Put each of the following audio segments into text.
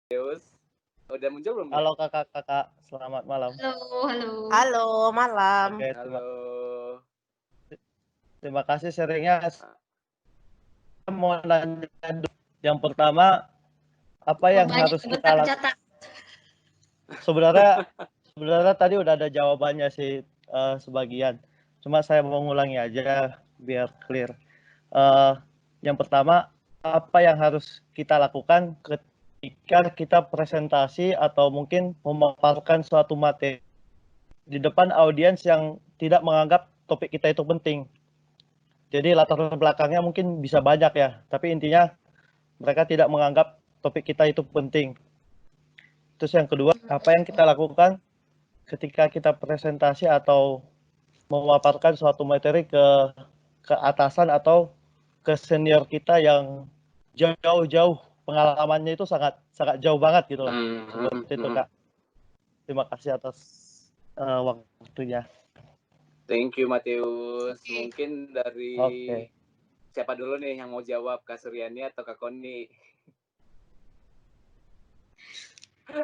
Matius. Udah muncul belum nih? Halo Kakak, selamat malam. Halo halo. Halo, malam. Oke, Halo. terima kasih sharingnya. Saya mau nanya dulu. Yang pertama, apa yang Banyak harus kita bentar lakukan? catat. Sebenarnya tadi udah ada jawabannya sih sebagian. Cuma saya mau ngulangi aja biar clear. Yang pertama, apa yang harus kita lakukan ketika kita presentasi atau mungkin memaparkan suatu materi di depan audiens yang tidak menganggap topik kita itu penting. Jadi latar belakangnya mungkin bisa banyak ya, tapi intinya mereka tidak menganggap topik kita itu penting. Terus yang kedua, apa yang kita lakukan ketika kita presentasi atau memaparkan suatu materi ke atasan atau ke senior kita yang jauh-jauh pengalamannya itu sangat jauh banget gitu loh. Seperti itu Kak. Terima kasih atas waktunya. Thank you Matius. Mungkin dari siapa dulu nih yang mau jawab, Kak Suryani atau Kak Koni?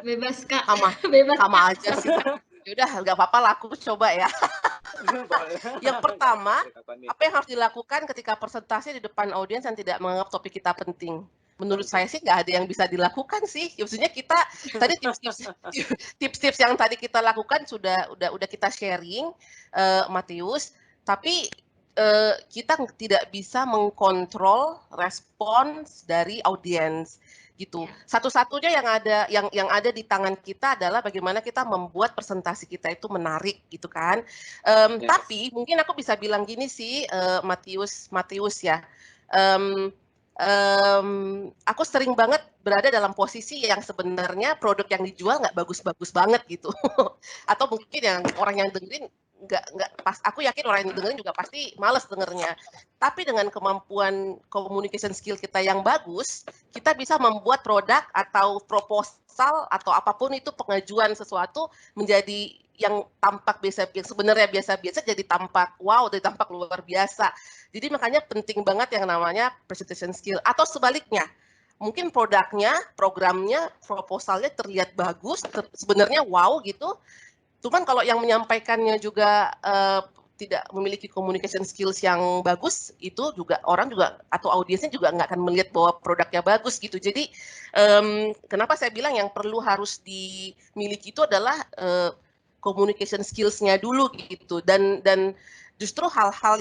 Bebas Kak. Bebas sama aja sih. Yaudah, nggak apa-apa lah, aku coba ya. Yang pertama, apa yang harus dilakukan ketika presentasi di depan audiens yang tidak menganggap topik kita penting? Menurut saya sih nggak ada yang bisa dilakukan sih. Maksudnya kita tadi tips-tips yang tadi kita lakukan udah kita sharing, Matius. Tapi kita tidak bisa mengkontrol respons dari audiens gitu. Satu-satunya yang ada di tangan kita adalah bagaimana kita membuat presentasi kita itu menarik gitu kan. Tapi mungkin aku bisa bilang gini sih, Matius ya. Aku sering banget berada dalam posisi yang sebenarnya produk yang dijual nggak bagus-bagus banget gitu. Atau mungkin yang orang yang dengerin nggak pas, aku yakin orang yang dengerin juga pasti males dengernya. Tapi dengan kemampuan communication skill kita yang bagus, kita bisa membuat produk atau proposal atau apapun itu pengajuan sesuatu menjadi yang tampak yang sebenarnya biasa-biasa jadi tampak wow, jadi tampak luar biasa. Jadi makanya penting banget yang namanya presentation skill. Atau sebaliknya, mungkin produknya, programnya, proposalnya terlihat bagus, sebenarnya wow gitu. Cuman kalau yang menyampaikannya juga tidak memiliki communication skills yang bagus, itu juga orang juga atau audiensnya juga nggak akan melihat bahwa produknya bagus gitu. Jadi kenapa saya bilang yang perlu harus dimiliki itu adalah communication skills-nya dulu gitu. Dan justru hal-hal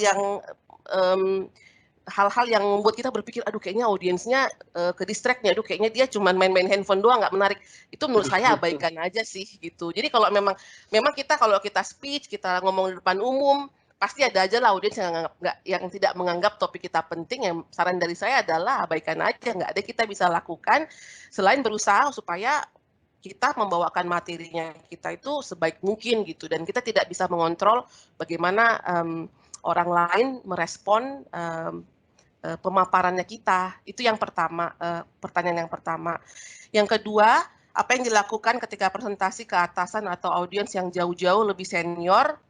yang membuat kita berpikir, aduh kayaknya audiensnya ke distract nih, aduh kayaknya dia cuma main-main handphone doang, nggak menarik. Itu menurut saya abaikan aja sih gitu. Jadi kalau memang kita kalau kita speech, kita ngomong di depan umum, pasti ada aja lah audiens yang tidak menganggap topik kita penting. Yang saran dari saya adalah abaikan aja, nggak ada kita bisa lakukan selain berusaha supaya kita membawakan materinya kita itu sebaik mungkin gitu, dan kita tidak bisa mengontrol bagaimana orang lain merespon pemaparannya kita. Itu yang pertama, pertanyaan yang pertama. Yang kedua, apa yang dilakukan ketika presentasi ke atasan atau audiens yang jauh-jauh lebih senior?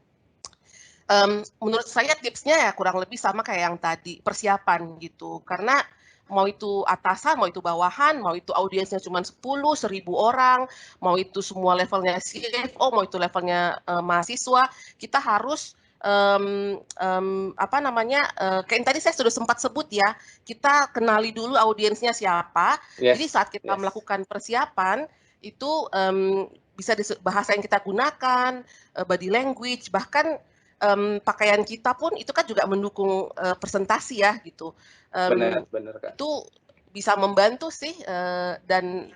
Menurut saya tipsnya ya kurang lebih sama kayak yang tadi, persiapan gitu. Karena mau itu atasan, mau itu bawahan, mau itu audiensnya cuma 10, 1.000 orang, mau itu semua levelnya CFO, mau itu levelnya mahasiswa, kita harus kayak yang tadi saya sudah sempat sebut ya, kita kenali dulu audiensnya siapa. Jadi saat kita melakukan persiapan itu bisa bahasa yang kita gunakan, body language, bahkan pakaian kita pun itu kan juga mendukung presentasi ya gitu. Benar Kak. Itu bisa membantu sih dan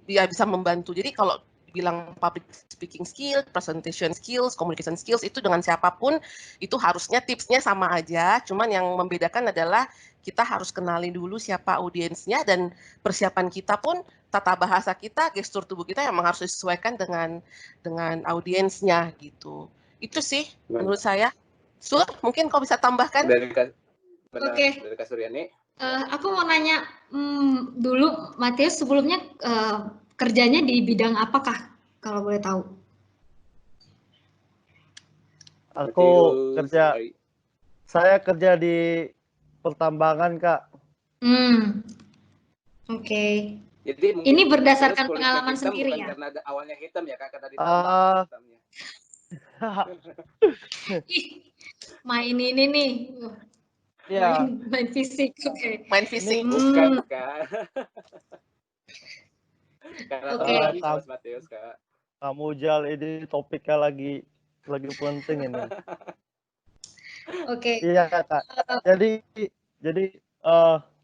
ya bisa membantu. Jadi kalau bilang public speaking skills, presentation skills, communication skills itu dengan siapapun itu harusnya tipsnya sama aja. Cuman yang membedakan adalah kita harus kenali dulu siapa audiensnya, dan persiapan kita pun tata bahasa kita, gestur tubuh kita memang harus disesuaikan dengan audiensnya gitu. Itu sih menurut saya. Mungkin kau bisa tambahkan? Dari Kak Suryani. Aku mau nanya dulu, Matius sebelumnya kerjanya di bidang apakah, kalau boleh tahu? Saya kerja di pertambangan, Kak. Oke. Jadi mungkin Ini berdasarkan kulitnya pengalaman hitam sendiri bukan ya? karena awalnya hitam ya, Kak, kata ditambang Ah, hitamnya. Ih, main ini nih, ya, main fisik, oke. Main ini fisik. Bukan, Kak. Karena Oke. terbagi Mas Matius, Kak. kamu Jal, ini topiknya lagi penting ini. Oke. Iya Kak. Jadi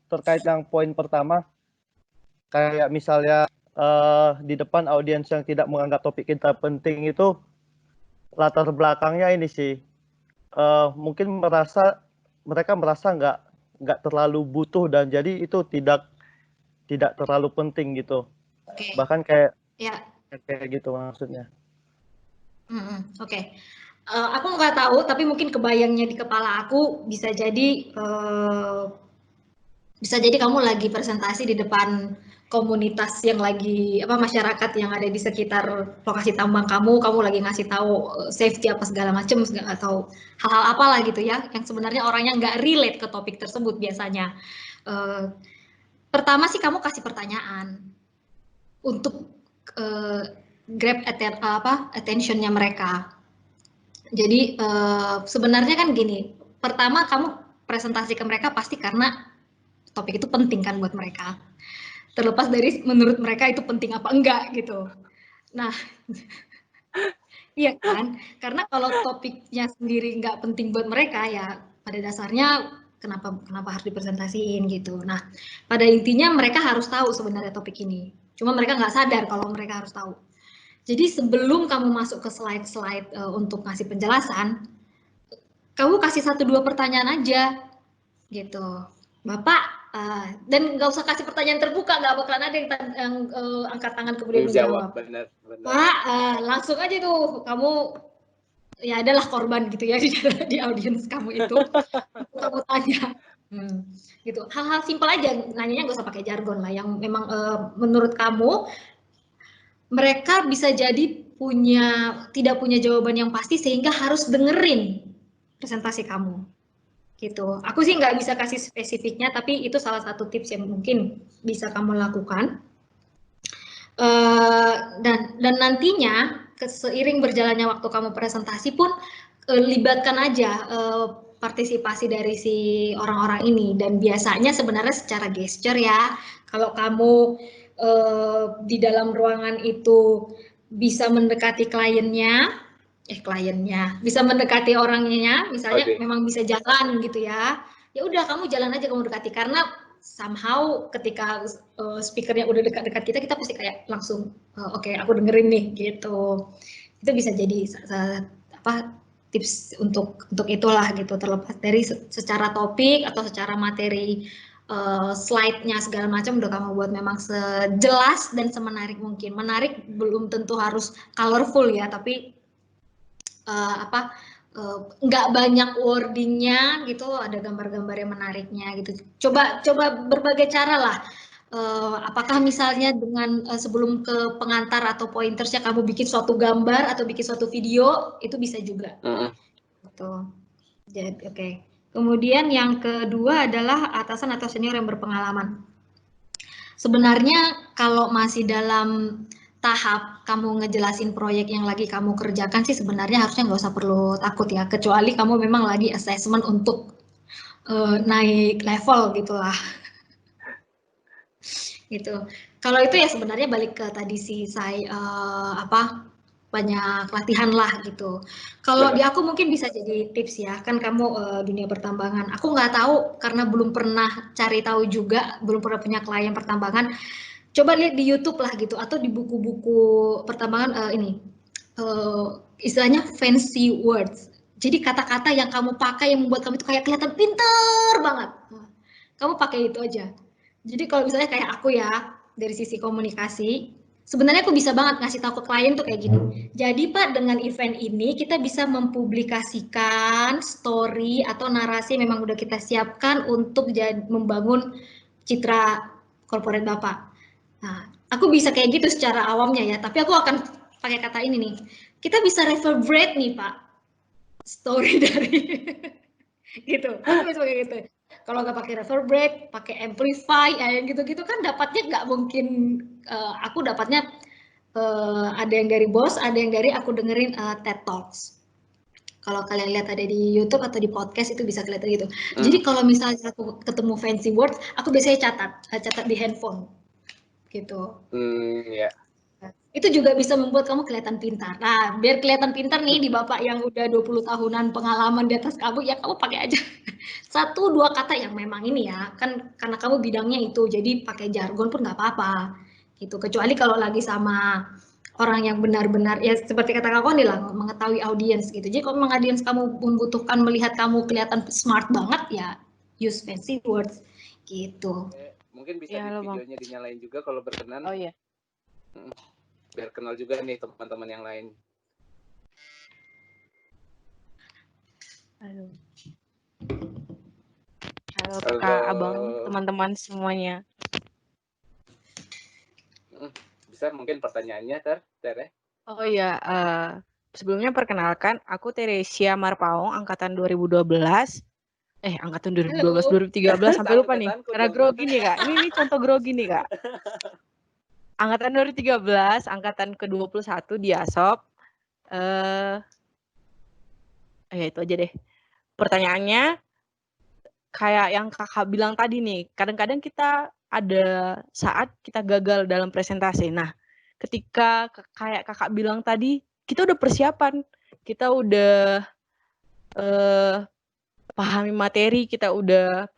terkait yang poin pertama, kayak misalnya di depan audiens yang tidak menganggap topik kita penting itu, latar belakangnya ini sih mungkin mereka merasa nggak terlalu butuh, dan jadi itu tidak terlalu penting gitu. Oke. Bahkan kayak Ya. gitu maksudnya. Oke. Aku nggak tahu, tapi mungkin kebayangnya di kepala aku bisa jadi kamu lagi presentasi di depan komunitas yang lagi masyarakat yang ada di sekitar lokasi tambang kamu lagi ngasih tahu safety apa segala macam atau hal-hal apalah gitu ya, yang sebenarnya orangnya nggak relate ke topik tersebut biasanya. Pertama sih kamu kasih pertanyaan untuk grab attention-nya mereka. Jadi sebenarnya kan gini, pertama kamu presentasi ke mereka pasti karena topik itu penting kan buat mereka. Terlepas dari menurut mereka itu penting apa enggak gitu. Nah, iya kan? Karena kalau topiknya sendiri nggak penting buat mereka ya pada dasarnya kenapa harus dipresentasiin gitu. Nah, pada intinya mereka harus tahu sebenarnya topik ini. Cuma mereka nggak sadar kalau mereka harus tahu. Jadi sebelum kamu masuk ke slide-slide untuk ngasih penjelasan, kamu kasih 1-2 pertanyaan aja gitu. Bapak, dan nggak usah kasih pertanyaan terbuka, nggak bakalan ada yang angkat tangan kemudian menjawab. Benar. Pak, langsung aja tuh kamu ya adalah korban gitu ya di audiens kamu itu. Kamu tanya. Gitu. Hal-hal simpel aja, nanyanya nggak usah pakai jargon lah, yang memang menurut kamu mereka bisa jadi tidak punya jawaban yang pasti sehingga harus dengerin presentasi kamu gitu. Aku sih nggak bisa kasih spesifiknya, tapi itu salah satu tips yang mungkin bisa kamu lakukan. Dan nantinya seiring berjalannya waktu kamu presentasi pun libatkan aja partisipasi dari si orang-orang ini, dan biasanya sebenarnya secara gesture ya, kalau kamu di dalam ruangan itu bisa mendekati kliennya, bisa mendekati orangnya, misalnya memang bisa jalan gitu ya, ya udah kamu jalan aja, kamu dekati, karena somehow ketika speakernya udah dekat-dekat kita pasti kayak langsung oke, aku dengerin nih gitu. Itu bisa jadi tips untuk itulah gitu, terlepas dari secara topik atau secara materi slide-nya segala macam udah kamu buat memang sejelas dan semenarik mungkin. Menarik belum tentu harus colorful ya, tapi nggak banyak wordingnya gitu, ada gambar-gambar yang menariknya gitu. Coba berbagai cara lah. Apakah misalnya dengan sebelum ke pengantar atau pointersnya kamu bikin suatu gambar atau bikin suatu video, itu bisa juga. Gitu. Jadi oke. Kemudian yang kedua adalah atasan atau senior yang berpengalaman. Sebenarnya kalau masih dalam tahap kamu ngejelasin proyek yang lagi kamu kerjakan sih sebenarnya harusnya nggak usah perlu takut ya, kecuali kamu memang lagi assessment untuk naik level gitulah. Gitu. Kalau itu ya sebenarnya balik ke tadi sih saya banyak latihan lah gitu. Kalau di aku mungkin bisa jadi tips ya, kan kamu dunia pertambangan. Aku nggak tahu karena belum pernah cari tahu juga, belum pernah punya klien pertambangan. Coba lihat di YouTube lah gitu, atau di buku-buku pertambangan istilahnya fancy words. Jadi kata-kata yang kamu pakai yang membuat kamu itu kayak kelihatan pinter banget. Kamu pakai itu aja. Jadi kalau misalnya kayak aku ya, dari sisi komunikasi, sebenarnya aku bisa banget ngasih tahu ke klien tuh kayak gini. Jadi Pak, dengan event ini kita bisa mempublikasikan story atau narasi yang memang udah kita siapkan untuk membangun citra corporate Bapak. Nah, aku bisa kayak gitu secara awamnya ya, tapi aku akan pakai kata ini nih. Kita bisa reverberate nih Pak, story dari gitu. Aku bisa pakai gitu. Kalau nggak pakai reverb break, pakai amplify, yang gitu-gitu kan dapatnya nggak mungkin. Aku dapatnya ada yang dari Bose, ada yang dari aku dengerin TED Talks. Kalau kalian lihat ada di YouTube atau di podcast itu bisa kelihatan gitu. Jadi kalau misalnya aku ketemu fancy words, aku biasanya catat di handphone, gitu. Ya. Itu juga bisa membuat kamu kelihatan pintar. Nah, biar kelihatan pintar nih di bapak yang udah 20 tahunan pengalaman di atas kamu, ya kamu pakai aja 1-2 kata yang memang ini ya, kan karena kamu bidangnya itu, jadi pakai jargon pun nggak apa-apa, gitu. Kecuali kalau lagi sama orang yang benar-benar, ya seperti kata Kak Koni lah, mengetahui audiens gitu. Jadi kalau memang audiens kamu membutuhkan melihat kamu kelihatan smart banget, ya use fancy words, gitu. Mungkin bisa Ya, di halo, Bang. videonya dinyalain juga kalau berkenan. Oh iya. Biar kenal juga nih teman-teman yang lain. Halo. Halo Kakak, Abang, teman-teman semuanya. Bisa mungkin pertanyaannya, Ter ya? Oh iya, sebelumnya perkenalkan, aku Teresia Marpaung, angkatan 2012. Angkatan 2012, 2013, sampai lupa nih. Karena grogi nih, Kak. Ini contoh grogi nih, Kak. Angkatan 2013, angkatan ke-21 di ASOP. Ya itu aja deh. Pertanyaannya, kayak yang Kakak bilang tadi nih, kadang-kadang kita ada saat kita gagal dalam presentasi. Nah, ketika kayak Kakak bilang tadi, kita udah persiapan, kita udah pahami materi, kita udah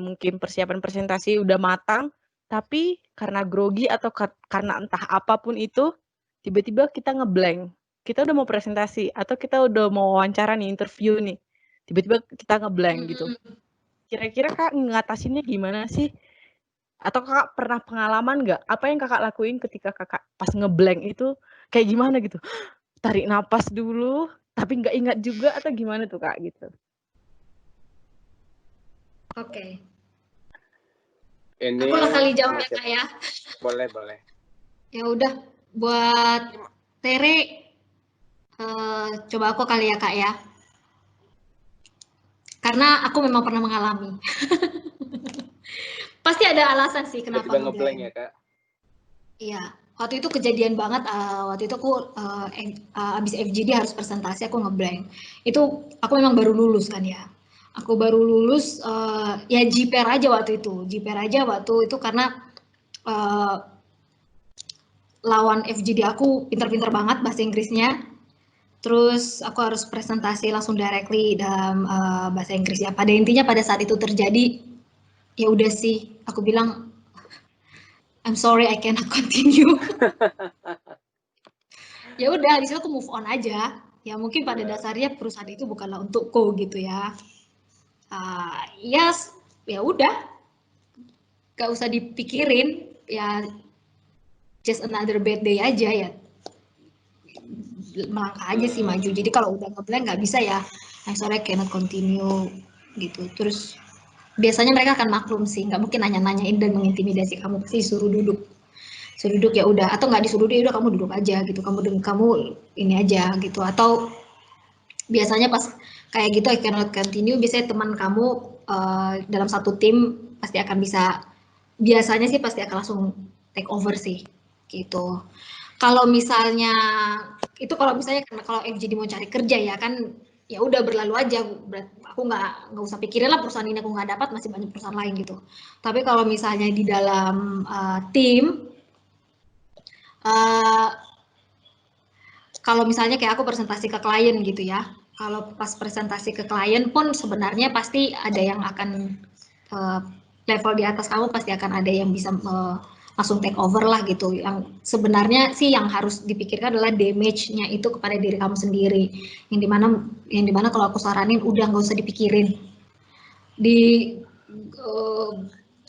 mungkin persiapan presentasi udah matang, tapi karena grogi atau karena entah apapun itu, tiba-tiba kita ngeblank. Kita udah mau presentasi atau kita udah mau wawancara nih, interview nih, tiba-tiba kita ngeblank gitu. Kira-kira Kak ngatasinnya gimana sih? Atau Kakak pernah pengalaman nggak? Apa yang Kakak lakuin ketika Kakak pas ngeblank itu kayak gimana gitu? Tarik napas dulu, tapi nggak ingat juga atau gimana tuh Kak gitu? Oke. Ini aku lah kali jawab ya Kak ya. Boleh. Ya udah, buat Tere, coba aku kali ya Kak ya. Karena aku memang pernah mengalami. Pasti ada alasan sih kenapa tiba-tiba ngeblank ya Kak. Iya, waktu itu kejadian banget. Waktu itu aku abis FGD harus presentasi, aku ngeblank. Itu aku memang baru lulus kan ya. Aku baru lulus, ya JPR aja waktu itu. JPR aja waktu itu karena lawan FGD aku pinter-pinter banget bahasa Inggrisnya. Terus aku harus presentasi langsung directly dalam bahasa Inggris ya. Pada intinya pada saat itu terjadi, ya udah sih, aku bilang, I'm sorry I cannot continue. Ya udah, di situ aku move on aja. Ya mungkin pada dasarnya perusahaan itu bukanlah untukku gitu ya. Ya udah, gak usah dipikirin, ya just another bad day aja ya. Melangkah aja sih maju. Jadi kalau udah ngeblank nggak bisa ya, I'm sorry I cannot continue gitu. Terus biasanya mereka akan maklum sih, nggak mungkin nanya-nanyain dan mengintimidasi kamu, pasti suruh duduk ya udah, atau nggak disuruh dia udah kamu duduk aja gitu, kamu ini aja gitu. Atau biasanya pas kayak gitu I cannot continue, biasanya teman kamu dalam satu tim pasti akan bisa, biasanya sih pasti akan langsung take over sih gitu. Kalau misalnya kalau FGD mau cari kerja ya kan, ya udah berlalu aja, aku nggak usah pikirin lah perusahaan ini aku nggak dapat, masih banyak perusahaan lain gitu. Tapi kalau misalnya di dalam tim, kalau misalnya kayak aku presentasi ke klien gitu ya, kalau pas presentasi ke klien pun sebenarnya pasti ada yang akan level di atas kamu, pasti akan ada yang bisa langsung take over lah gitu. Yang sebenarnya sih yang harus dipikirkan adalah damage-nya itu kepada diri kamu sendiri. Yang dimana kalau aku saranin udah nggak usah dipikirin,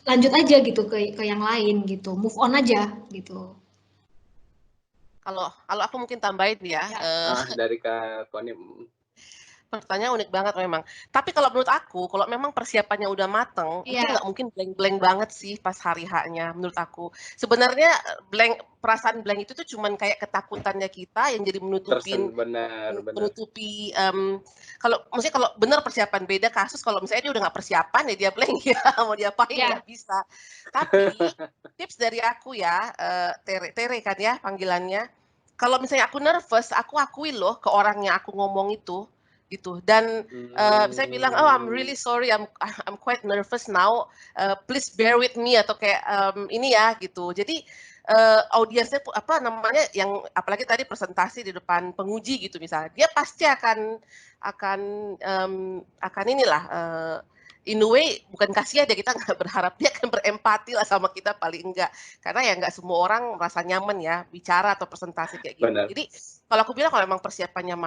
lanjut aja gitu ke yang lain gitu, move on aja gitu. Kalau aku mungkin tambahin ya. Dari Kak Koni. Pertanyaan unik banget memang. Tapi kalau menurut aku, kalau memang persiapannya udah mateng, itu Iya. nggak mungkin blank-blank banget sih pas hari H-nya menurut aku. Sebenarnya perasaan blank itu tuh cuman kayak ketakutannya kita yang jadi Benar. menutupi maksudnya kalau benar persiapan, beda kasus kalau misalnya dia udah nggak persiapan ya dia blank ya mau diapain Iya. nggak bisa. Tapi tips dari aku ya, Tere kan ya panggilannya. Kalau misalnya aku nervous, aku akui loh ke orang yang aku ngomong itu gitu. Dan saya bilang, oh I'm really sorry, I'm quite nervous now. Please bear with me atau kayak ini ya gitu. Jadi audiensnya apa namanya yang apalagi tadi presentasi di depan penguji gitu misalnya, dia pasti akan inilah in a way bukan kasihan ya, kita nggak berharap dia akan berempati lah sama kita paling enggak, karena ya nggak semua orang merasa nyaman ya bicara atau presentasi kayak gitu. Benar. Jadi kalau aku bilang kalau memang persiapannya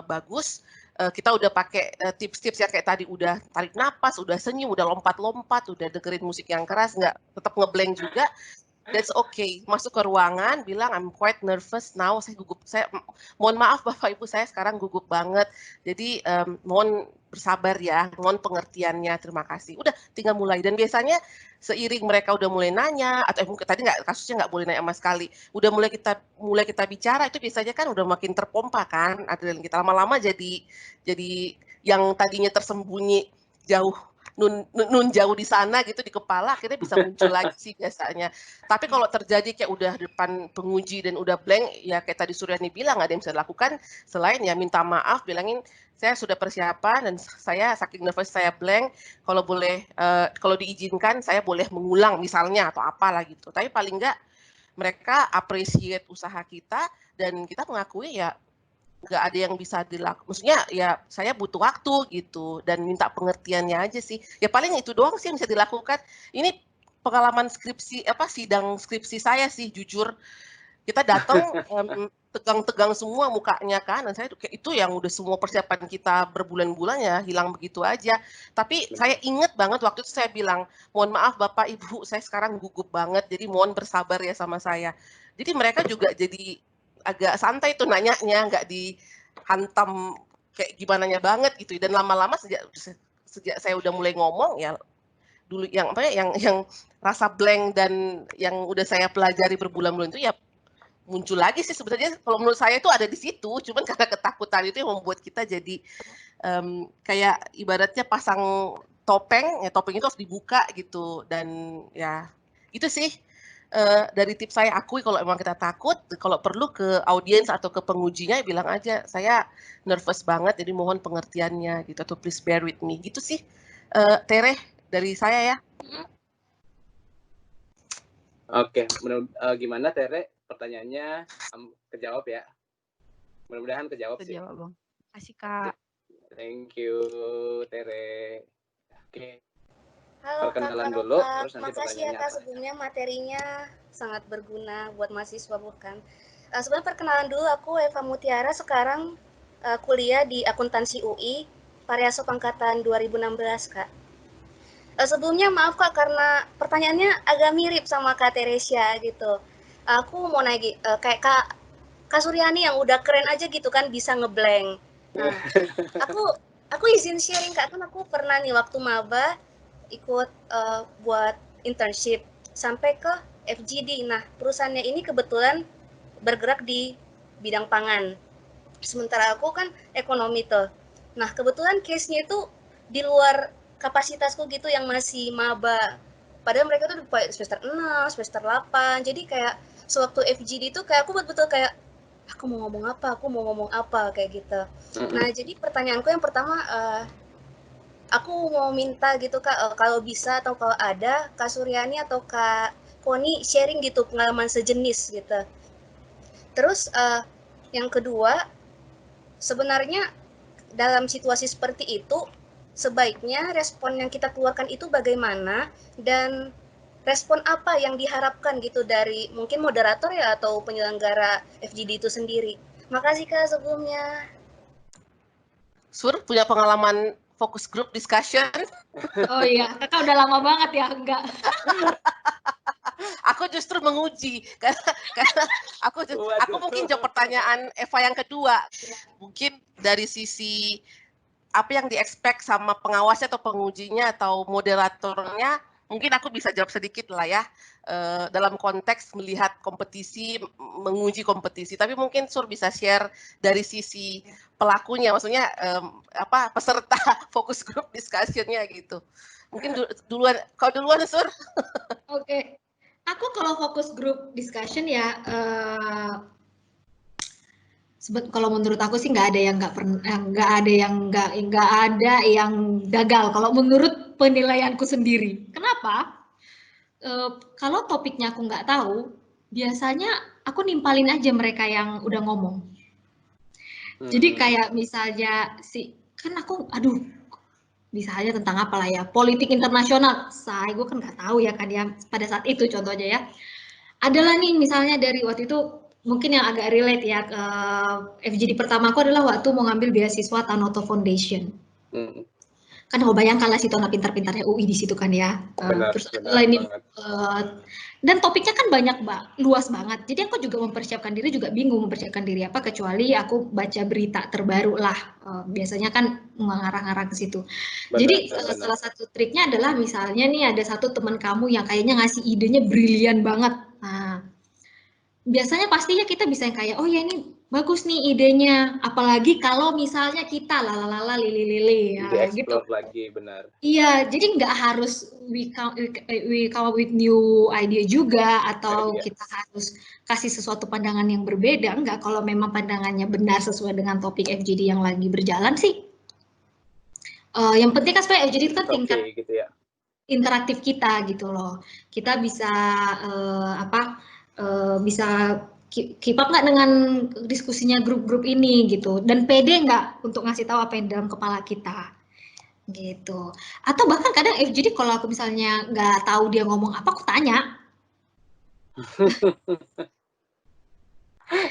bagus, kita udah pakai tips-tips yang kayak tadi, udah tarik napas, udah senyum, udah lompat-lompat, udah dengerin musik yang keras, nggak tetap ngeblank juga, that's okay. Masuk ke ruangan, bilang I'm quite nervous now, saya gugup, mohon maaf Bapak Ibu, saya sekarang gugup banget. Jadi mohon bersabar ya, mohon pengertiannya, terima kasih. Udah tinggal mulai. Dan biasanya seiring mereka udah mulai nanya, atau mungkin tadi kasusnya nggak boleh nanya sama sekali, udah mulai kita bicara, itu biasanya kan udah makin terpompa kan adrenalin kita, lama-lama jadi yang tadinya tersembunyi jauh nun jauh di sana gitu di kepala, akhirnya bisa muncul lagi sih biasanya. Tapi kalau terjadi kayak udah depan penguji dan udah blank, ya kayak tadi Suryani bilang, nggak ada yang bisa dilakukan selain ya minta maaf, bilangin saya sudah persiapan dan saya saking nervous saya blank, kalau boleh kalau diizinkan saya boleh mengulang misalnya atau apalah gitu. Tapi paling nggak mereka appreciate usaha kita dan kita mengakui ya nggak ada yang bisa dilakukan, maksudnya ya saya butuh waktu gitu dan minta pengertiannya aja sih. Ya paling itu doang sih yang bisa dilakukan. Ini pengalaman sidang skripsi saya sih, jujur. Kita datang tegang-tegang semua mukanya kan, dan saya itu yang udah semua persiapan kita berbulan-bulan ya hilang begitu aja. Tapi saya inget banget waktu itu saya bilang, mohon maaf Bapak Ibu, saya sekarang gugup banget, jadi mohon bersabar ya sama saya. Jadi mereka juga jadi agak santai tuh nanyanya, nggak dihantam kayak gimananya banget gitu. Dan lama-lama sejak saya udah mulai ngomong ya, dulu yang yang rasa blank dan yang udah saya pelajari berbulan-bulan itu ya muncul lagi sih sebenarnya. Kalau menurut saya itu ada di situ, cuman karena ketakutan itu yang membuat kita jadi kayak ibaratnya pasang topeng, ya topeng itu harus dibuka gitu. Dan ya itu sih dari tips saya. Akui kalau emang kita takut, kalau perlu ke audiens atau ke pengujinya bilang aja saya nervous banget, jadi mohon pengertiannya gitu, atau please bear with me gitu sih. Tere dari saya ya. Oke, gimana Tere? Pertanyaannya kejawab ya? Mudah-mudahan kejawab sih. Kejawab Bang. Kasih Kak. Thank you Tere. Oke. Halo Perkenalan Kak, dulu, terus nanti makasih ya pertanyaannya Kak, apa? sebelumnya materinya sangat berguna buat mahasiswa bukan. Sebenarnya perkenalan dulu, aku Eva Mutiara, sekarang kuliah di akuntansi UI, Pariasop angkatan 2016 Kak. Sebelumnya maaf Kak, karena pertanyaannya agak mirip sama Kak Teresia gitu. Aku mau nanya, kayak Kak Suryani yang udah keren aja gitu kan, bisa ngeblank. Nah, aku izin sharing Kak, kan aku pernah nih waktu maba ikut buat internship sampai ke FGD. Nah, perusahaannya ini kebetulan bergerak di bidang pangan. Sementara aku kan ekonomi tuh. Nah, kebetulan case-nya itu di luar kapasitasku gitu yang masih maba. Padahal mereka tuh semester 6, semester 8. Jadi kayak sewaktu FGD itu kayak aku betul-betul kayak aku mau ngomong apa kayak gitu. Nah, jadi pertanyaanku yang pertama, aku mau minta gitu Kak, kalau bisa atau kalau ada Kak Suryani atau Kak Koni sharing gitu pengalaman sejenis gitu. Terus yang kedua, sebenarnya dalam situasi seperti itu sebaiknya respon yang kita keluarkan itu bagaimana dan respon apa yang diharapkan gitu dari mungkin moderator ya atau penyelenggara FGD itu sendiri. Makasih Kak sebelumnya. Sur punya pengalaman focus group discussion? Oh iya, Kakak udah lama banget ya, enggak? Aku justru menguji karena aku mungkin jawab pertanyaan Eva yang kedua. Mungkin dari sisi apa yang di-expect sama pengawasnya atau pengujinya atau moderatornya, mungkin aku bisa jawab sedikit lah ya, dalam konteks melihat kompetisi, menguji kompetisi. Tapi mungkin Sur bisa share dari sisi pelakunya, maksudnya peserta focus group discussion-nya gitu. Mungkin duluan, kau duluan Sur. Oke. Aku kalau fokus group discussion ya, kalau menurut aku sih nggak ada yang nggak ada yang gagal. Kalau menurut penilaianku sendiri, kenapa? Kalau topiknya aku nggak tahu, biasanya aku nimpalin aja mereka yang udah ngomong. Jadi kayak misalnya kan aku, aduh, misalnya tentang apa lah ya, politik internasional, gue kan nggak tahu ya kan ya pada saat itu contohnya ya. Adalah nih misalnya dari waktu itu mungkin yang agak relate ya, FGD pertama aku adalah waktu mau ngambil beasiswa Tanoto Foundation. Kan mau bayangkan lah situ anak pintar-pintarnya UI di situ kan ya. Terus dan topiknya kan banyak luas banget. Jadi aku juga mempersiapkan diri juga bingung mempersiapkan diri apa kecuali aku baca berita terbaru lah. Biasanya kan mengarah-arah ke situ. Jadi salah satu triknya adalah misalnya nih ada satu teman kamu yang kayaknya ngasih idenya brilian banget. Nah, biasanya pastinya kita bisa yang kayak, oh ya ini bagus nih idenya, apalagi kalau misalnya kita lalala lili ya gitu. Lagi benar. Iya, jadi nggak harus we come up with new idea juga atau kita harus kasih sesuatu pandangan yang berbeda. Enggak, kalau memang pandangannya benar sesuai dengan topik FGD yang lagi berjalan sih. Yang penting kan supaya FGD itu kan tingkat gitu ya. Interaktif kita gitu loh. Kita bisa bisa keep up nggak dengan diskusinya grup-grup ini gitu, dan pede nggak untuk ngasih tahu apa yang dalam kepala kita gitu. Atau bahkan kadang FGD kalau aku misalnya nggak tahu dia ngomong apa, aku tanya.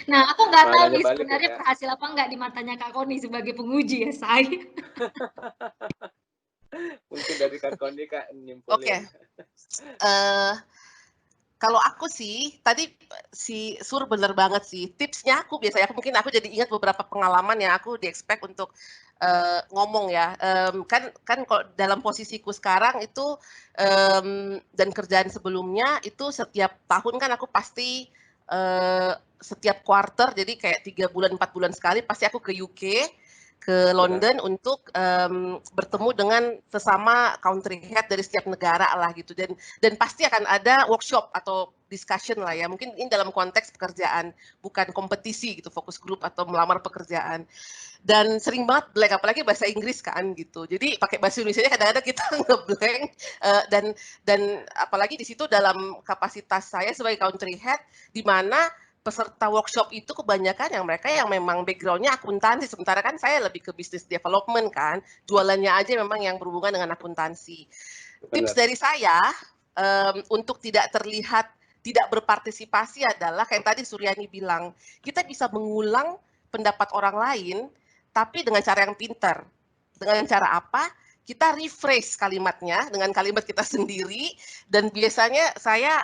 Nah, aku nggak tahu nih sebenarnya berhasil apa nggak di matanya Kak Koni sebagai penguji ya, Say. Mungkin dari Kak Koni Kak nyimpulin. Oke. Kalau aku sih, tadi si Sur bener banget sih. Tipsnya aku biasanya, mungkin aku jadi ingat beberapa pengalaman yang aku di-expect untuk ngomong ya. Kan kalau dalam posisiku sekarang itu, dan kerjaan sebelumnya itu setiap tahun kan aku pasti setiap quarter, jadi kayak 3 bulan, 4 bulan sekali pasti aku ke UK, ke London untuk bertemu dengan sesama country head dari setiap negara lah gitu, dan pasti akan ada workshop atau discussion lah ya, mungkin ini dalam konteks pekerjaan bukan kompetisi gitu, fokus grup atau melamar pekerjaan, dan sering banget blank, apalagi bahasa Inggris kan gitu, jadi pakai bahasa Indonesia kadang-kadang kita ngeblank, dan apalagi di situ dalam kapasitas saya sebagai country head, di mana peserta workshop itu kebanyakan yang mereka yang memang background-nya akuntansi, sementara kan saya lebih ke business development kan, jualannya aja memang yang berhubungan dengan akuntansi. Tips dari saya untuk tidak terlihat tidak berpartisipasi adalah kayak tadi Suryani bilang, kita bisa mengulang pendapat orang lain, tapi dengan cara yang pintar. Dengan cara apa? Kita rephrase kalimatnya dengan kalimat kita sendiri, dan biasanya saya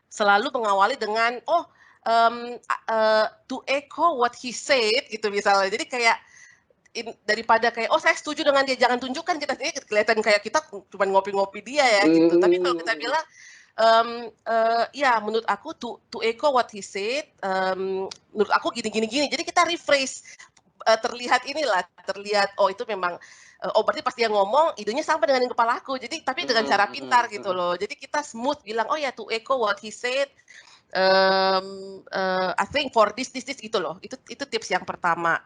selalu mengawali dengan, to echo what he said gitu misalnya. Jadi kayak daripada kayak saya setuju dengan dia, jangan tunjukkan kita kelihatan kayak kita cuma ngopi-ngopi dia ya gitu. Tapi kalau kita bilang ya menurut aku to echo what he said, menurut aku gini. Jadi kita rephrase, terlihat itu memang berarti pas dia ngomong idenya sama dengan yang kepala aku. Jadi tapi dengan cara pintar gitu loh. Jadi kita smooth bilang ya to echo what he said. I think for this gitu loh. Itu tips yang pertama.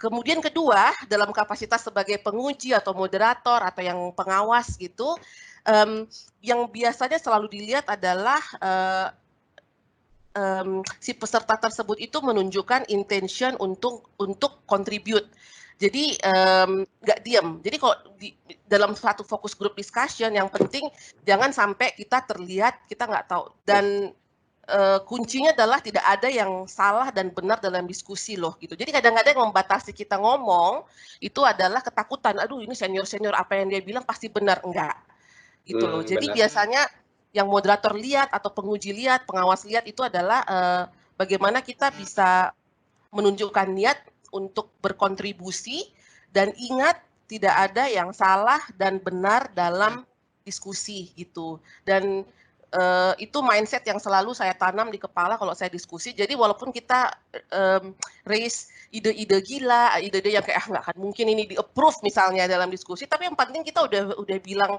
Kemudian kedua, dalam kapasitas sebagai penguji atau moderator atau yang pengawas gitu, yang biasanya selalu dilihat adalah si peserta tersebut itu menunjukkan intention untuk contribute. Jadi nggak diam. Jadi kalau dalam suatu fokus group discussion, yang penting jangan sampai kita terlihat kita nggak tahu, dan kuncinya adalah tidak ada yang salah dan benar dalam diskusi loh gitu. Jadi kadang-kadang yang membatasi kita ngomong itu adalah ketakutan. Aduh ini senior apa yang dia bilang pasti benar, enggak gitu loh. Jadi biasanya yang moderator lihat atau penguji lihat, pengawas lihat itu adalah bagaimana kita bisa menunjukkan niat untuk berkontribusi Dan ingat, tidak ada yang salah dan benar dalam diskusi gitu. Dan itu mindset yang selalu saya tanam di kepala kalau saya diskusi. Jadi walaupun kita raise ide-ide gila, ide-ide yang kayak nggak akan mungkin ini di-approve misalnya dalam diskusi, tapi yang penting kita udah bilang,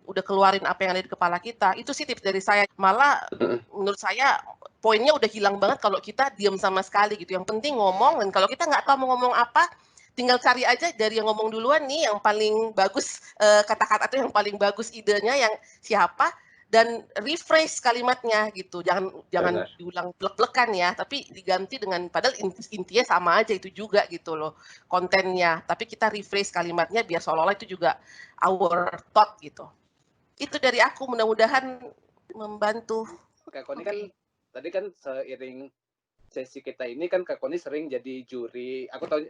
udah keluarin apa yang ada di kepala kita. Itu sih tips dari saya. Malah menurut saya poinnya udah hilang banget kalau kita diam sama sekali gitu. Yang penting ngomong, dan kalau kita nggak tahu mau ngomong apa, tinggal cari aja dari yang ngomong duluan nih, yang paling bagus kata-kata itu, yang paling bagus idenya, yang siapa, dan rephrase kalimatnya gitu. Jangan diulang plek-plekan ya, tapi diganti dengan, padahal intinya sama aja itu juga gitu loh kontennya, tapi kita rephrase kalimatnya biar seolah-olah itu juga our thought gitu. Itu dari aku, mudah-mudahan membantu. Kak Koni kan tadi kan seiring sesi kita ini kan Kak Koni sering jadi juri. Aku tahu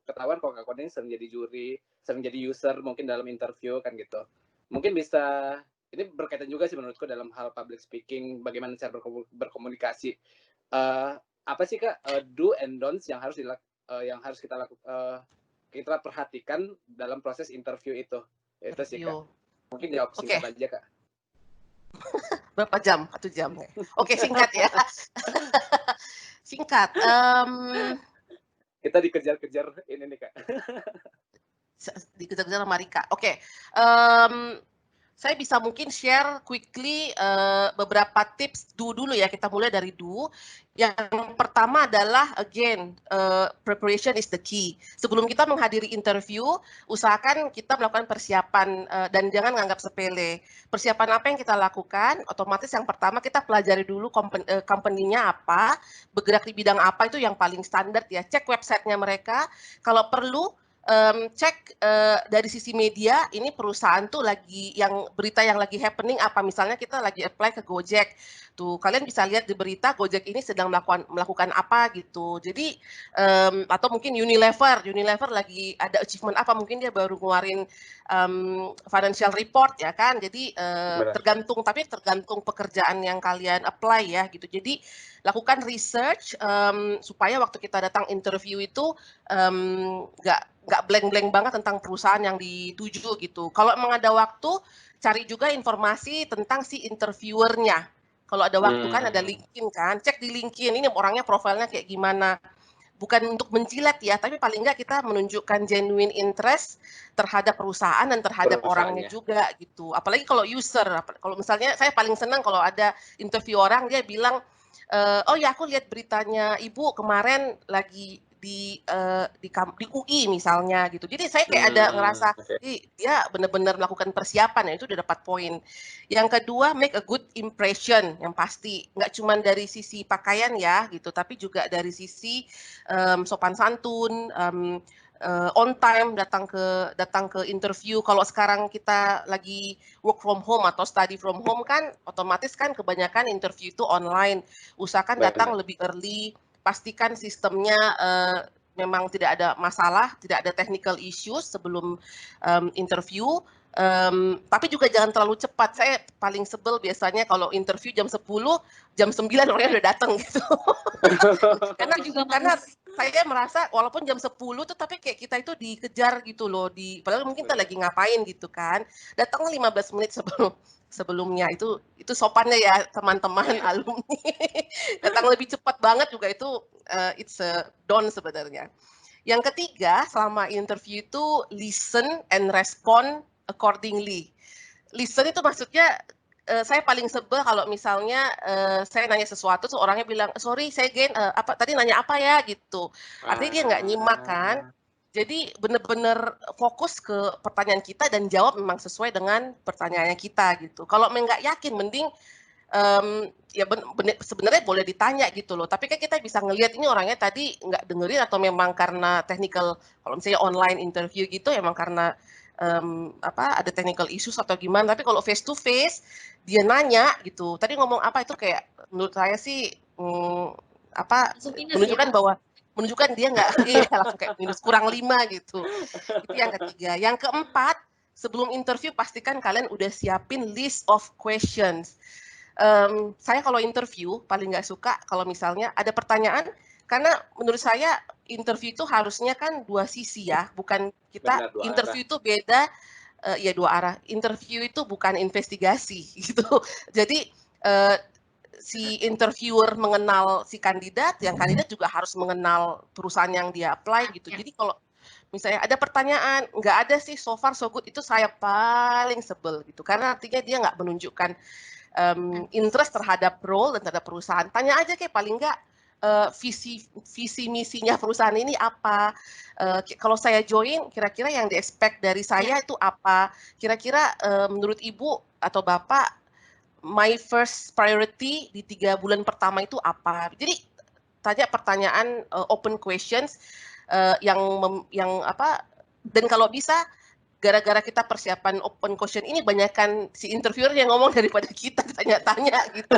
ketahuan kalau Kak Koni sering jadi juri, sering jadi user mungkin dalam interview kan gitu. Mungkin bisa, ini berkaitan juga sih menurutku dalam hal public speaking, bagaimana cara berkomunikasi. Apa sih Kak do and don'ts yang harus kita perhatikan dalam proses interview itu? Itu sih Kak. Mungkin jawab singkat aja Kak. Berapa jam? 1 jam. Oke, singkat ya. Singkat. Kita dikejar-kejar ini nih Kak. Dikejar-kejar sama Rika. Oke. Saya bisa mungkin share quickly beberapa tips dulu ya. Kita mulai dari Yang pertama adalah again, preparation is the key. Sebelum kita menghadiri interview, usahakan kita melakukan persiapan dan jangan nganggap sepele. Persiapan apa yang kita lakukan? Otomatis yang pertama kita pelajari dulu company-nya apa, bergerak di bidang apa, itu yang paling standar ya. Cek website-nya mereka. Kalau perlu cek dari sisi media, ini perusahaan tuh lagi berita yang lagi happening apa, misalnya kita lagi apply ke Gojek, tuh kalian bisa lihat di berita Gojek ini sedang melakukan apa gitu. Jadi atau mungkin Unilever lagi ada achievement apa, mungkin dia baru ngeluarin financial report ya kan. Jadi tergantung pekerjaan yang kalian apply ya gitu. Jadi lakukan research supaya waktu kita datang interview itu nggak blank-blank banget tentang perusahaan yang dituju gitu. Kalau emang ada waktu, cari juga informasi tentang si interviewernya. Kalau ada waktu kan ada LinkedIn kan, cek di LinkedIn ini orangnya profilnya kayak gimana. Bukan untuk menjilat ya, tapi paling nggak kita menunjukkan genuine interest terhadap perusahaan dan terhadap orangnya juga gitu. Apalagi kalau user, kalau misalnya saya paling senang kalau ada interview orang, dia bilang, oh ya aku lihat beritanya Ibu kemarin lagi di UI misalnya gitu. Jadi saya kayak ada ngerasa dia benar-benar melakukan persiapan ya, itu udah dapat poin. Yang kedua, make a good impression, yang pasti nggak cuma dari sisi pakaian ya gitu, tapi juga dari sisi sopan santun, on time datang ke interview. Kalau sekarang kita lagi work from home atau study from home kan, otomatis kan kebanyakan interview itu online. Usahakan datang lebih early. Pastikan sistemnya memang tidak ada masalah, tidak ada technical issues sebelum interview. Tapi juga jangan terlalu cepat. Saya paling sebel biasanya kalau interview jam 10, jam 9 orangnya udah datang gitu. karena saya merasa walaupun jam 10 tuh, tapi kayak kita itu dikejar gitu loh. Padahal mungkin kita lagi ngapain gitu kan. Datang 15 menit sebelumnya, itu sopannya ya teman-teman alumni. Datang lebih cepat banget juga itu it's a don sebenarnya. Yang ketiga, selama interview itu listen and respond accordingly. Listen itu maksudnya saya paling sebel kalau misalnya saya nanya sesuatu, so orangnya bilang, sorry saya tadi nanya apa ya gitu. Artinya dia nggak nyimak kan. Jadi benar-benar fokus ke pertanyaan kita dan jawab memang sesuai dengan pertanyaannya kita gitu. Kalau nggak yakin, mending ya sebenarnya boleh ditanya gitu loh. Tapi kan kita bisa ngelihat ini orangnya tadi nggak dengerin atau memang karena technical, kalau misalnya online interview gitu, emang karena ada technical issues atau gimana. Tapi kalau face to face dia nanya gitu, tadi ngomong apa, itu kayak menurut saya sih menunjukkan bahwa dia nggak langsung kayak minus kurang 5 gitu. Itu yang ketiga. Yang keempat, sebelum interview pastikan kalian udah siapin list of questions. Saya kalau interview paling nggak suka kalau misalnya ada pertanyaan, karena menurut saya interview itu harusnya kan dua sisi ya, bukan kita Benar, dua interview arah. itu beda, ya dua arah. Interview itu bukan investigasi gitu. Jadi si interviewer mengenal si kandidat, yang kandidat juga harus mengenal perusahaan yang dia apply gitu. Jadi kalau misalnya ada pertanyaan, nggak ada sih so far so good, itu saya paling sebel gitu. Karena artinya dia nggak menunjukkan interest terhadap role dan terhadap perusahaan. Tanya aja kayak paling nggak visi misinya perusahaan ini apa. Kalau saya join, kira-kira yang di-expect dari saya itu apa. Kira-kira menurut Ibu atau Bapak, my first priority di 3 bulan pertama itu apa. Jadi tanya pertanyaan open questions yang apa, dan kalau bisa gara-gara kita persiapan open question ini banyakkan si interviewer yang ngomong daripada kita tanya-tanya gitu.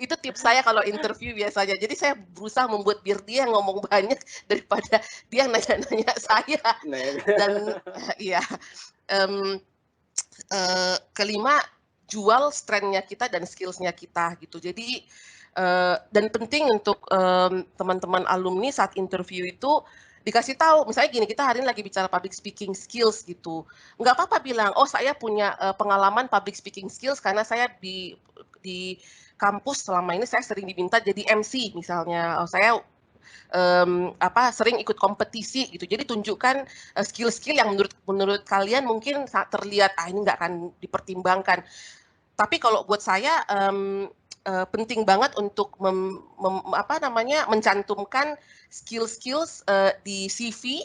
Itu tips saya kalau interview biasanya. Jadi saya berusaha membuat biar dia yang ngomong banyak daripada dia yang nanya-nanya saya. Dan iya, kelima, jual strength-nya kita dan skills-nya kita gitu. Jadi dan penting untuk teman-teman alumni saat interview itu dikasih tahu, misalnya gini, kita hari ini lagi bicara public speaking skills gitu. Nggak apa-apa bilang, oh saya punya pengalaman public speaking skills karena saya di kampus selama ini saya sering diminta jadi MC misalnya. Oh, saya sering ikut kompetisi gitu. Jadi tunjukkan skill-skill yang menurut kalian mungkin terlihat ini nggak akan dipertimbangkan. Tapi kalau buat saya penting banget untuk mencantumkan skill-skills di CV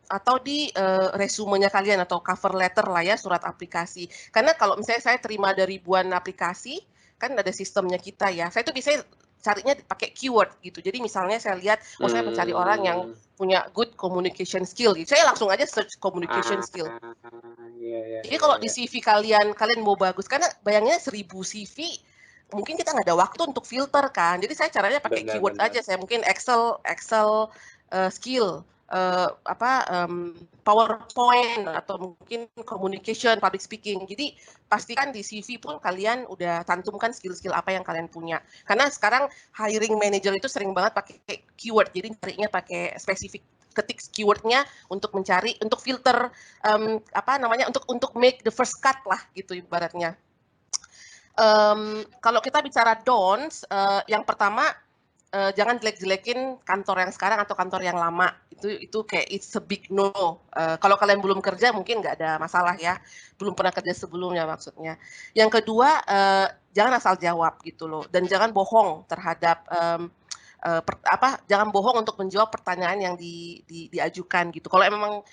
atau di resumenya kalian atau cover letter lah ya, surat aplikasi. Karena kalau misalnya saya terima dari ribuan aplikasi, kan ada sistemnya kita ya. Saya tuh biasanya carinya pakai keyword gitu. Jadi misalnya saya lihat, saya mencari orang yang punya good communication skill gitu. Saya langsung aja search communication skill. Jadi kalau di CV kalian mau bagus, karena bayangnya 1000 CV, mungkin kita nggak ada waktu untuk filter kan. Jadi saya caranya pakai keyword aja. Saya mungkin Excel skill, PowerPoint atau mungkin communication, public speaking. Jadi pastikan di CV pun kalian udah cantumkan skill-skill apa yang kalian punya. Karena sekarang hiring manager itu sering banget pakai keyword. Jadi carinya pakai spesifik, ketik keywordnya untuk mencari, untuk filter untuk make the first cut lah gitu ibaratnya. Kalau kita bicara don'ts, yang pertama jangan jelek-jelekin kantor yang sekarang atau kantor yang lama. Itu kayak it's a big no. Kalau kalian belum kerja mungkin nggak ada masalah ya. Belum pernah kerja sebelumnya maksudnya. Yang kedua, jangan asal jawab gitu loh, dan jangan bohong terhadap jangan bohong untuk menjawab pertanyaan yang diajukan gitu. Kalau memang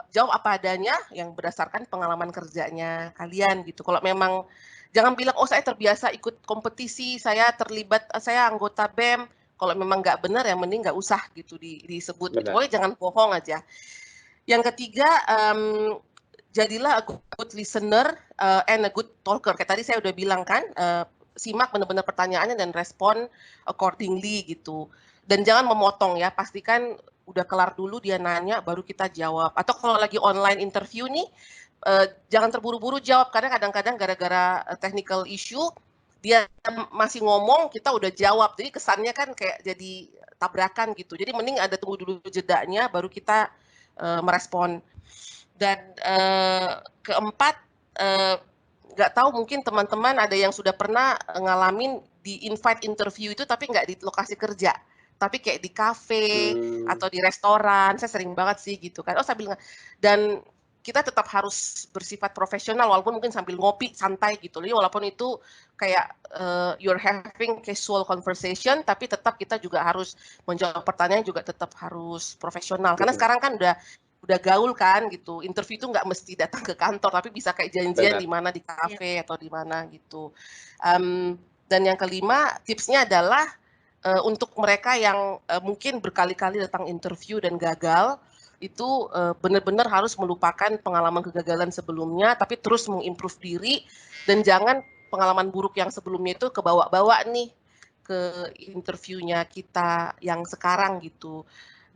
jawab apa adanya yang berdasarkan pengalaman kerjanya kalian gitu. Kalau memang jangan bilang, oh saya terbiasa ikut kompetisi, saya terlibat, saya anggota BEM. Kalau memang nggak benar, yang mending nggak usah gitu disebut. Gitu. Pokoknya jangan bohong aja. Yang ketiga, jadilah a good listener and a good talker. Kayak tadi saya udah bilang kan, simak benar-benar pertanyaannya dan respon accordingly gitu. Dan jangan memotong ya, pastikan udah kelar dulu dia nanya, baru kita jawab. Atau kalau lagi online interview nih, jangan terburu-buru jawab, karena kadang-kadang gara-gara technical issue, dia masih ngomong, kita udah jawab. Jadi kesannya kan kayak jadi tabrakan gitu. Jadi mending ada tunggu dulu jedanya, baru kita merespon. Dan keempat, nggak tahu mungkin teman-teman ada yang sudah pernah ngalamin di invite interview itu tapi nggak di lokasi kerja, tapi kayak di kafe atau di restoran. Saya sering banget sih gitu kan. Sambil dan kita tetap harus bersifat profesional walaupun mungkin sambil ngopi santai gitu. Jadi walaupun itu kayak you're having casual conversation, tapi tetap kita juga harus menjawab pertanyaan, juga tetap harus profesional. Karena sekarang kan udah gaul kan gitu. Interview itu nggak mesti datang ke kantor, tapi bisa kayak janjian di mana, di kafe atau di mana gitu. Dan yang kelima, tipsnya adalah untuk mereka yang mungkin berkali-kali datang interview dan gagal, itu benar-benar harus melupakan pengalaman kegagalan sebelumnya, tapi terus mengimprove diri, dan jangan pengalaman buruk yang sebelumnya itu kebawa-bawa nih ke interviewnya kita yang sekarang gitu.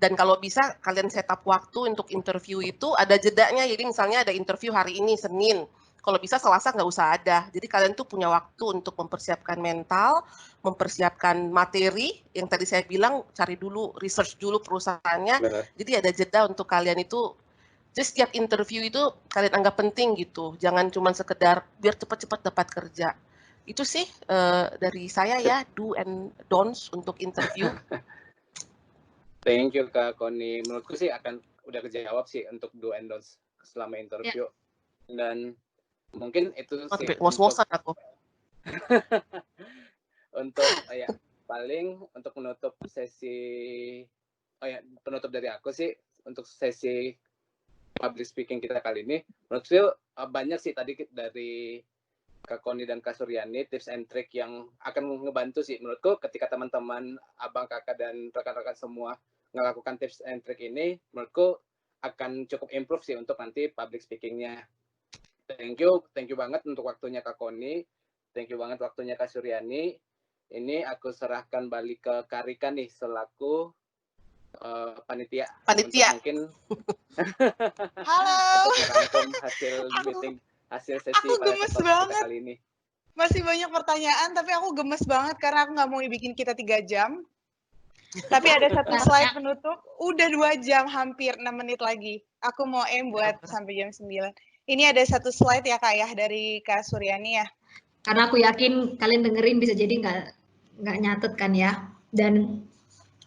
Dan kalau bisa kalian set up waktu untuk interview itu ada jedanya. Jadi misalnya ada interview hari ini Senin, kalau bisa Selasa nggak usah ada. Jadi kalian tuh punya waktu untuk mempersiapkan mental, mempersiapkan materi, yang tadi saya bilang cari dulu, research dulu perusahaannya. Benar. Jadi ada jeda untuk kalian itu, just setiap interview itu kalian anggap penting gitu. Jangan cuma sekedar biar cepat-cepat dapat kerja. Itu sih dari saya ya, do and don'ts untuk interview. Thank you Kak Koni. Menurutku sih udah kejawab sih untuk do and don'ts selama interview. Dan mungkin itu sih Ngos-ngosan aku. untuk ya paling untuk menutup sesi penutup dari aku sih untuk sesi public speaking kita kali ini. Menurutku banyak sih tadi dari Kak Koni dan Kak Suryani tips and trick yang akan ngebantu sih menurutku ketika teman-teman abang kakak dan rekan-rekan semua melakukan tips and trick ini, menurutku akan cukup improve sih untuk nanti public speakingnya. Thank you banget untuk waktunya Kak Koni, thank you banget waktunya Kak Suryani. Ini aku serahkan balik ke Kak Rika nih selaku panitia. Mungkin halo. Untuk merangkum hasil sesi aku gemes banget kali ini. Masih banyak pertanyaan, tapi aku gemes banget karena aku nggak mau bikin kita 3 jam. Tapi ada satu slide penutup, udah 2 jam, hampir 6 menit lagi. Aku mau buat sampai jam 9. Ini ada satu slide ya Kak ya, dari Kak Suryani ya. Karena aku yakin kalian dengerin bisa jadi nggak nyatet kan ya. Dan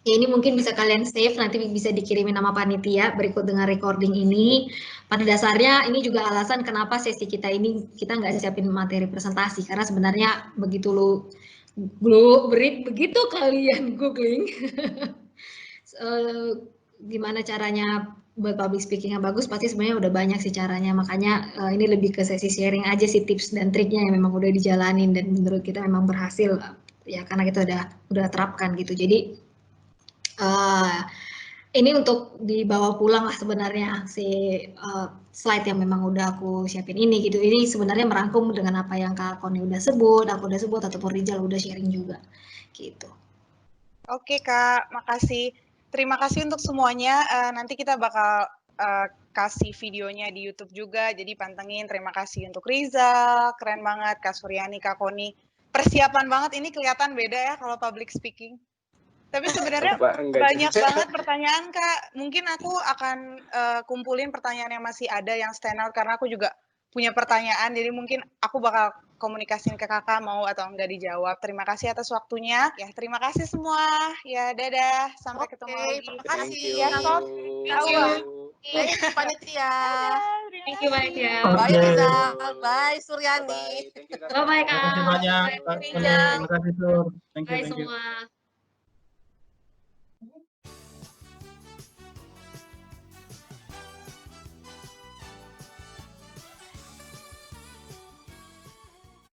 ini mungkin bisa kalian save, nanti bisa dikirimin nama panitia berikut dengan recording ini. Pada dasarnya ini juga alasan kenapa sesi kita ini kita nggak siapin materi presentasi. Karena sebenarnya begitu begitu kalian googling gimana caranya buat public speaking yang bagus, pasti sebenarnya udah banyak sih caranya. Makanya ini lebih ke sesi sharing aja sih tips dan triknya yang memang udah dijalanin dan menurut kita memang berhasil ya karena kita udah terapkan gitu. Jadi ini untuk dibawa pulang lah sebenarnya si slide yang memang udah aku siapin ini gitu. Ini sebenarnya merangkum dengan apa yang Kak Koni udah sebut, aku udah sebut, ataupun Rizal udah sharing juga gitu. Oke Kak, makasih. Terima kasih untuk semuanya. Nanti kita bakal kasih videonya di YouTube juga, jadi pantengin. Terima kasih untuk Rizal, keren banget, Kak Suryani, Kak Koni. Persiapan banget, ini kelihatan beda ya kalau public speaking. Tapi sebenarnya banyak banget pertanyaan Kak. Mungkin aku akan kumpulin pertanyaan yang masih ada yang stand out karena aku juga punya pertanyaan. Jadi mungkin aku bakal komunikasiin ke Kakak mau atau enggak dijawab. Terima kasih atas waktunya. Ya, terima kasih semua. Ya, dadah. Sampai ketemu lagi. Terima kasih. Ya, Sob. Thank you panitia. Thank you panitia. Bye Rizal. Bye Suryani. Bye Kak. Terima kasih banyak. Terima kasih Sur. Bye semua.